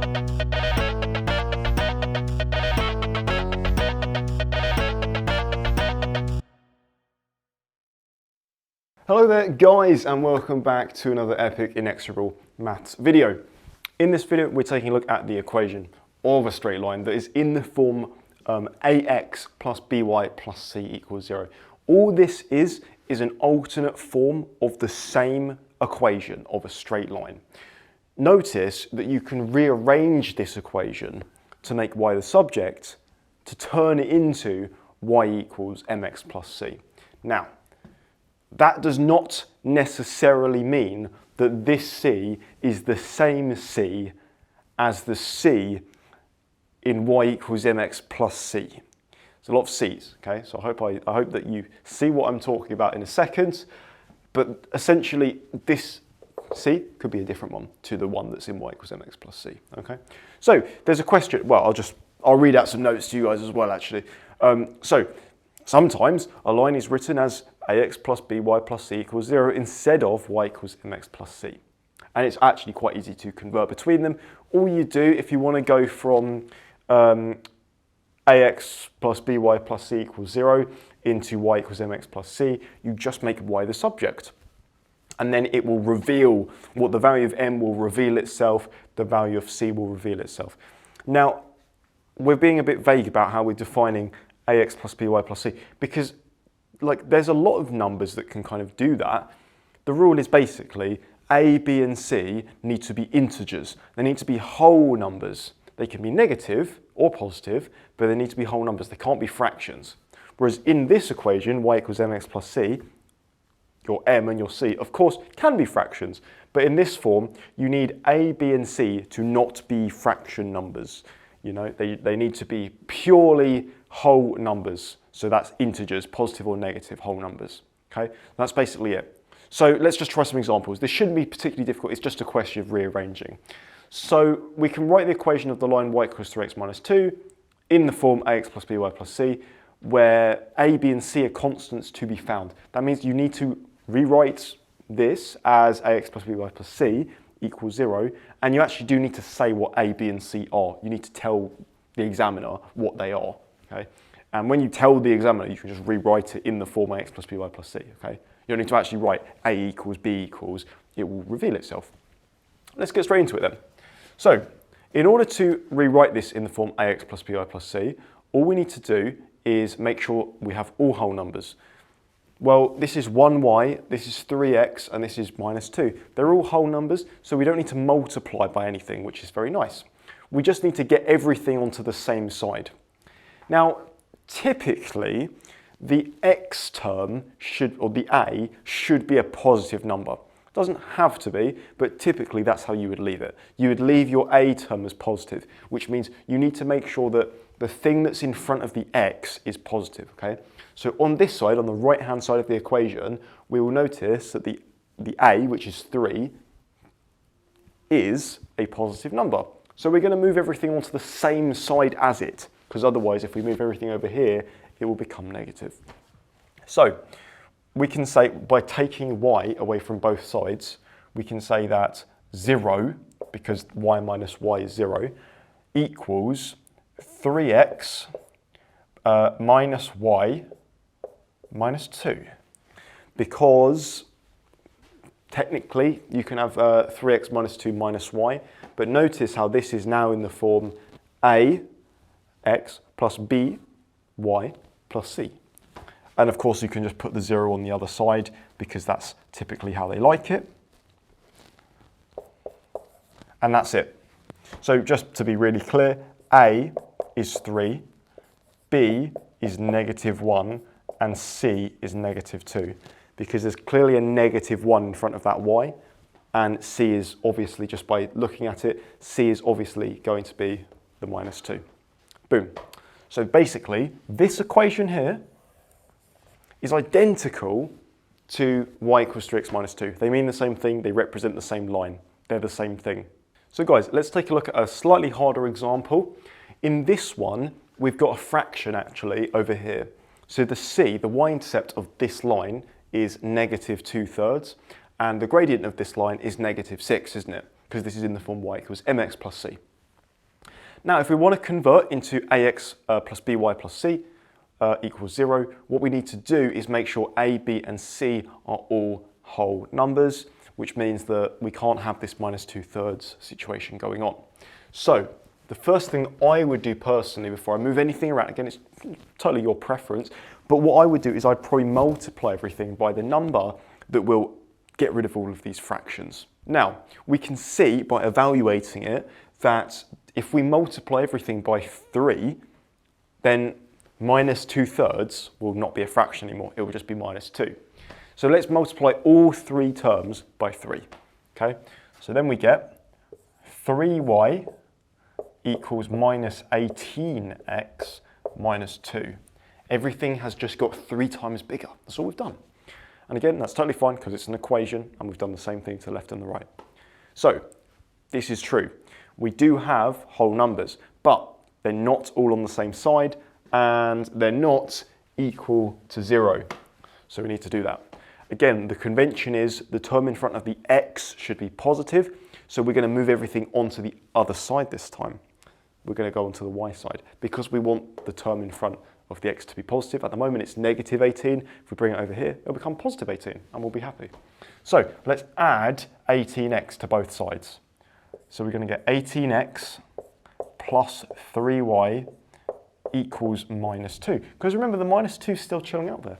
Hello there guys, and welcome back to another epic Inexorable maths video. In this video we're taking a look at the equation of a straight line that is in the form ax plus by plus c equals 0. All this is an alternate form of the same equation of a straight line. Notice that you can rearrange this equation to make y the subject to turn it into y equals mx plus c. Now, that does not necessarily mean that this c is the same c as the c in y equals mx plus c. There's a lot of c's, okay? So I hope that you see what I'm talking about in a second, but essentially this c could be a different one to the one that's in y equals mx plus c, okay? So there's a question, well, I'll read out some notes to you guys as well, actually. So sometimes a line is written as ax plus by plus c equals 0 instead of y equals mx plus c. And it's actually quite easy to convert between them. All you do, if you want to go from ax plus by plus c equals 0 into y equals mx plus c, you just make y the subject. And then it will reveal what the value of m will reveal itself, the value of c will reveal itself. Now, we're being a bit vague about how we're defining ax plus by plus c, because there's a lot of numbers that can kind of do that. The rule is basically a, b, and c need to be integers. They need to be whole numbers. They can be negative or positive, but they need to be whole numbers. They can't be fractions. Whereas in this equation, y equals mx plus c, your m and your c, of course, can be fractions. But in this form, you need a, b, and c to not be fraction numbers. You know, they need to be purely whole numbers. So that's integers, positive or negative whole numbers. Okay, that's basically it. So let's just try some examples. This shouldn't be particularly difficult. It's just a question of rearranging. So we can write the equation of the line y equals 3x minus 2 in the form ax plus by plus c, where a, b, and c are constants to be found. That means you need to rewrite this as ax plus by plus c equals 0, and you actually do need to say what a, b, and c are. You need to tell the examiner what they are. Okay. And when you tell the examiner, you can just rewrite it in the form ax plus by plus c, okay? You don't need to actually write a equals b equals, it will reveal itself. Let's get straight into it then. So, in order to rewrite this in the form ax plus by plus c, all we need to do is make sure we have all whole numbers. Well, this is 1y, this is 3x, and this is minus 2. They're all whole numbers, so we don't need to multiply by anything, which is very nice. We just need to get everything onto the same side. Now, typically, the x term or the a should be a positive number. It doesn't have to be, but typically that's how you would leave it. You would leave your a term as positive, which means you need to make sure that the thing that's in front of the x is positive, okay? So on this side, on the right-hand side of the equation, we will notice that the a, which is 3, is a positive number. So we're going to move everything onto the same side as it, because otherwise if we move everything over here, it will become negative. So we can say, by taking y away from both sides, we can say that 0, because y minus y is 0, equals 3x minus y minus 2. Because technically you can have 3x minus 2 minus y, but notice how this is now in the form a x plus b y plus c. And of course you can just put the 0 on the other side because that's typically how they like it. And that's it. So just to be really clear, a is 3, b is negative 1, and c is negative 2. Because there's clearly a negative 1 in front of that y, and c is obviously, just by looking at it, c is obviously going to be the minus 2. Boom. So basically, this equation here is identical to y equals 3x minus 2. They mean the same thing, they represent the same line. They're the same thing. So guys, let's take a look at a slightly harder example. In this one, we've got a fraction actually over here. So the c, the y-intercept of this line, is negative 2/3, and the gradient of this line is negative 6, isn't it? Because this is in the form y equals mx plus c. Now, if we want to convert into ax plus by plus c equals 0, what we need to do is make sure a, b, and c are all whole numbers, which means that we can't have this minus 2/3 situation going on. So the first thing I would do personally before I move anything around, again, it's totally your preference, but what I would do is I'd probably multiply everything by the number that will get rid of all of these fractions. Now, we can see by evaluating it that if we multiply everything by 3, then minus 2/3 will not be a fraction anymore. It will just be minus 2. So let's multiply all 3 terms by 3. Okay? So then we get 3y equals minus 18x minus 2. Everything has just got 3 times bigger. That's all we've done. And again, that's totally fine because it's an equation and we've done the same thing to the left and the right. So this is true. We do have whole numbers, but they're not all on the same side and they're not equal to 0. So we need to do that. Again, the convention is the term in front of the x should be positive, so we're going to move everything onto the other side this time. We're going to go onto the y side because we want the term in front of the x to be positive. At the moment it's negative 18. If we bring it over here, it'll become positive 18 and we'll be happy. So let's add 18x to both sides. So we're going to get 18x plus 3y equals minus 2. Because remember, the minus 2 is still chilling out there.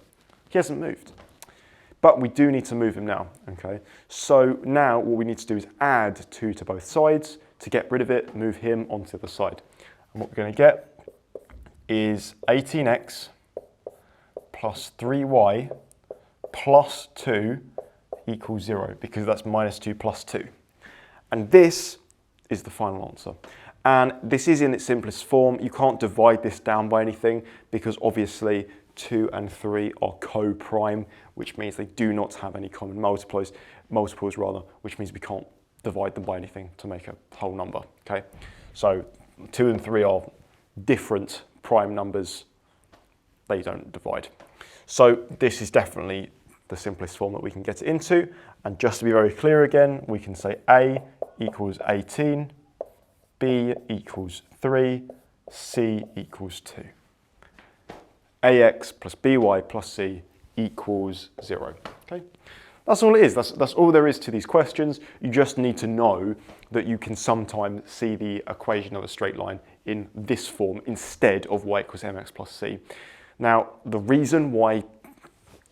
He hasn't moved. But we do need to move him now, okay? So now what we need to do is add 2 to both sides. To get rid of it, move him onto the side. And what we're going to get is 18x plus 3y plus 2 equals 0, because that's minus 2 plus 2. And this is the final answer. And this is in its simplest form. You can't divide this down by anything because obviously 2 and 3 are co-prime, which means they do not have any common multiples, which means we can't divide them by anything to make a whole number, okay? So 2 and 3 are different prime numbers. They don't divide. So this is definitely the simplest form that we can get it into. And just to be very clear again, we can say A equals 18, B equals 3, C equals 2. AX plus BY plus C equals 0. Okay? That's all it is. That's all there is to these questions. You just need to know that you can sometimes see the equation of a straight line in this form instead of y equals mx plus c. Now, the reason why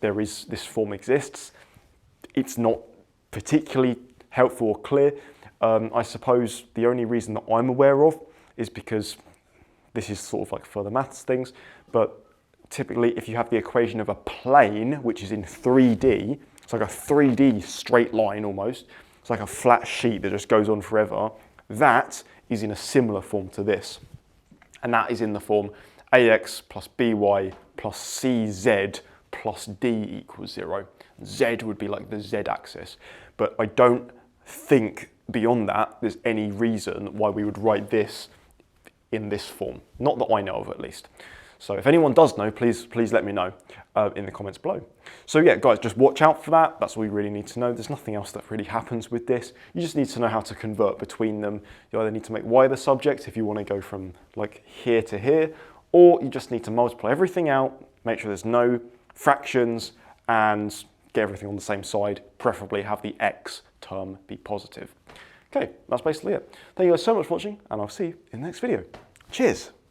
this form exists, it's not particularly helpful or clear. I suppose the only reason that I'm aware of is because this is sort of like further maths things, but typically if you have the equation of a plane, which is in 3D, it's like a 3D straight line almost, it's like a flat sheet that just goes on forever, that is in a similar form to this. And that is in the form ax plus by plus cz plus d equals 0. Z would be like the z-axis. But I don't think beyond that there's any reason why we would write this in this form. Not that I know of, at least. So if anyone does know, please let me know in the comments below. So yeah, guys, just watch out for that. That's all you really need to know. There's nothing else that really happens with this. You just need to know how to convert between them. You either need to make y the subject if you want to go from like here to here, or you just need to multiply everything out, make sure there's no fractions, and get everything on the same side, preferably have the x term be positive. Okay, that's basically it. Thank you guys so much for watching, and I'll see you in the next video. Cheers!